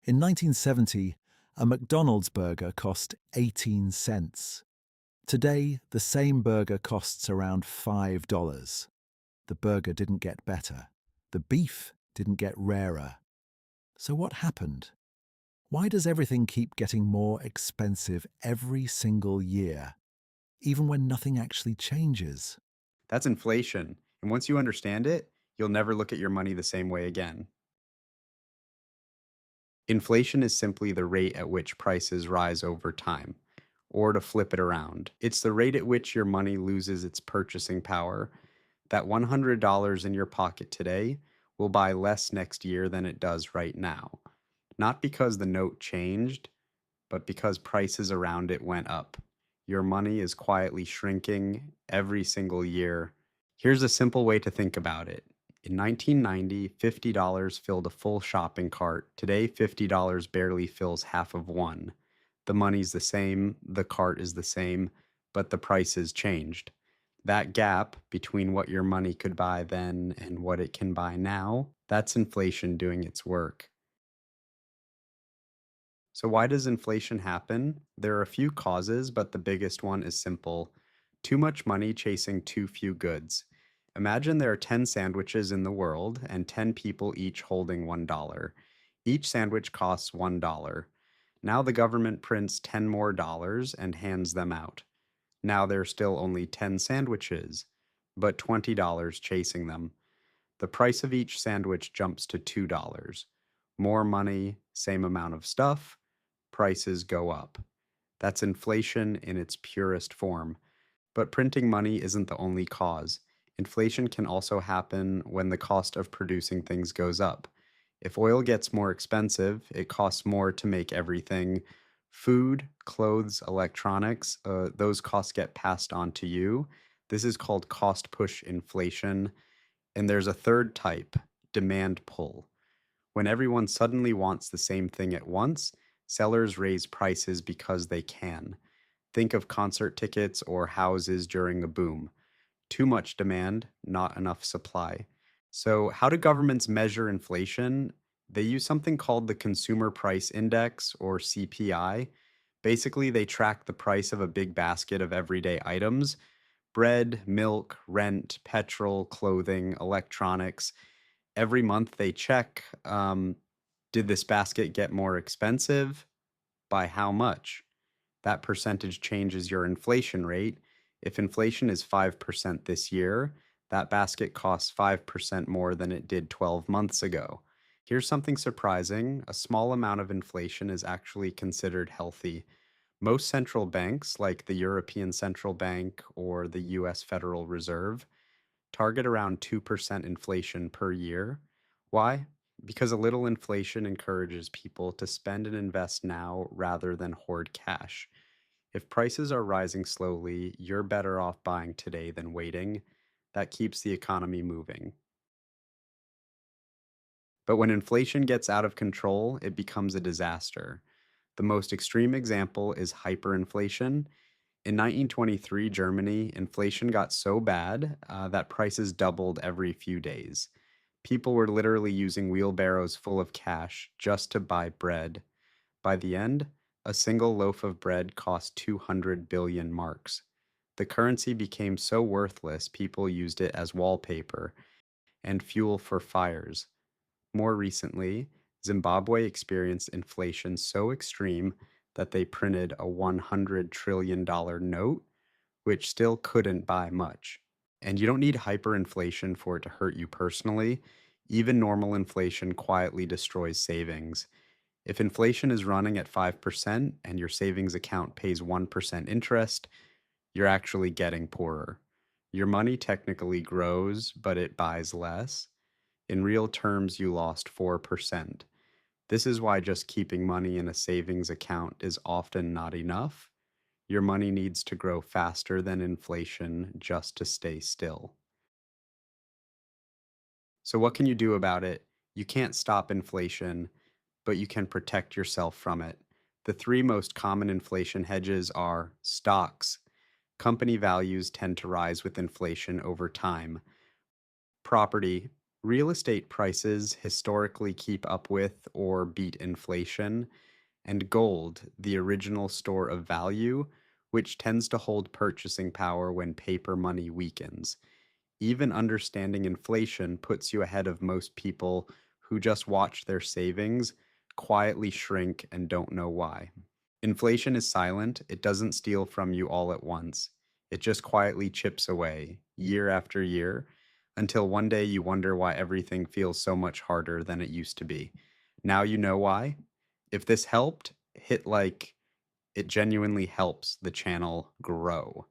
In 1970, a McDonald's burger cost 18 cents. Today, the same burger costs around $5. The burger didn't get better. The beef didn't get rarer. So what happened? Why does everything keep getting more expensive every single year, even when nothing actually changes? That's inflation. And once you understand it, you'll never look at your money the same way again. Inflation is simply the rate at which prices rise over time. Or to flip it around, it's the rate at which your money loses its purchasing power. That $100 in your pocket today will buy less next year than it does right now. Not because the note changed, but because prices around it went up. Your money is quietly shrinking every single year. Here's a simple way to think about it. In 1990, $50 filled a full shopping cart. Today, $50 barely fills half of one. The money's the same, the cart is the same, but the prices changed. That gap between what your money could buy then and what it can buy now, that's inflation doing its work. So, why does inflation happen? There are a few causes, but the biggest one is simple: too much money chasing too few goods. Imagine there are 10 sandwiches in the world and 10 people each holding $1. Each sandwich costs $1. Now the government prints 10 more dollars and hands them out. Now there are still only 10 sandwiches, but $20 chasing them. The price of each sandwich jumps to $2. More money, same amount of stuff, prices go up. That's inflation in its purest form. But printing money isn't the only cause. Inflation can also happen when the cost of producing things goes up. If oil gets more expensive, it costs more to make everything. Food, clothes, electronics, those costs get passed on to you. This is called cost push inflation. And there's a third type: demand pull. When everyone suddenly wants the same thing at once, sellers raise prices because they can. Think of concert tickets or houses during a boom. Too much demand, not enough supply. So, how do governments measure inflation? They use something called the Consumer Price Index, or CPI. Basically, they track the price of a big basket of everyday items: bread, milk, rent, petrol, clothing, electronics. Every month they check, did this basket get more expensive? By how much? That percentage changes your inflation rate. If inflation is 5% this year, that basket costs 5% more than it did 12 months ago. Here's something surprising: a small amount of inflation is actually considered healthy. Most central banks, like the European Central Bank or the US Federal Reserve, target around 2% inflation per year. Why? Because a little inflation encourages people to spend and invest now rather than hoard cash. If prices are rising slowly, you're better off buying today than waiting. That keeps the economy moving. But when inflation gets out of control, it becomes a disaster. The most extreme example is hyperinflation. In 1923 Germany, inflation got so bad that prices doubled every few days. People were literally using wheelbarrows full of cash just to buy bread. By the end, a single loaf of bread cost 200 billion marks. The currency became so worthless, people used it as wallpaper and fuel for fires. More recently, Zimbabwe experienced inflation so extreme that they printed a $100 trillion note, which still couldn't buy much. And you don't need hyperinflation for it to hurt you personally. Even normal inflation quietly destroys savings. If inflation is running at 5% and your savings account pays 1% interest, you're actually getting poorer. Your money technically grows, but it buys less. In real terms, you lost 4%. This is why just keeping money in a savings account is often not enough. Your money needs to grow faster than inflation just to stay still. So, what can you do about it? You can't stop inflation, but you can protect yourself from it. The three most common inflation hedges are stocks. Company values tend to rise with inflation over time. Property. Real estate prices historically keep up with or beat inflation, and gold, the original store of value, which tends to hold purchasing power when paper money weakens. Even understanding inflation puts you ahead of most people who just watch their savings quietly shrink and don't know why. Inflation is silent, it doesn't steal from you all at once. It just quietly chips away, year after year, until one day you wonder why everything feels so much harder than it used to be. Now you know why. If this helped, hit like, it genuinely helps the channel grow.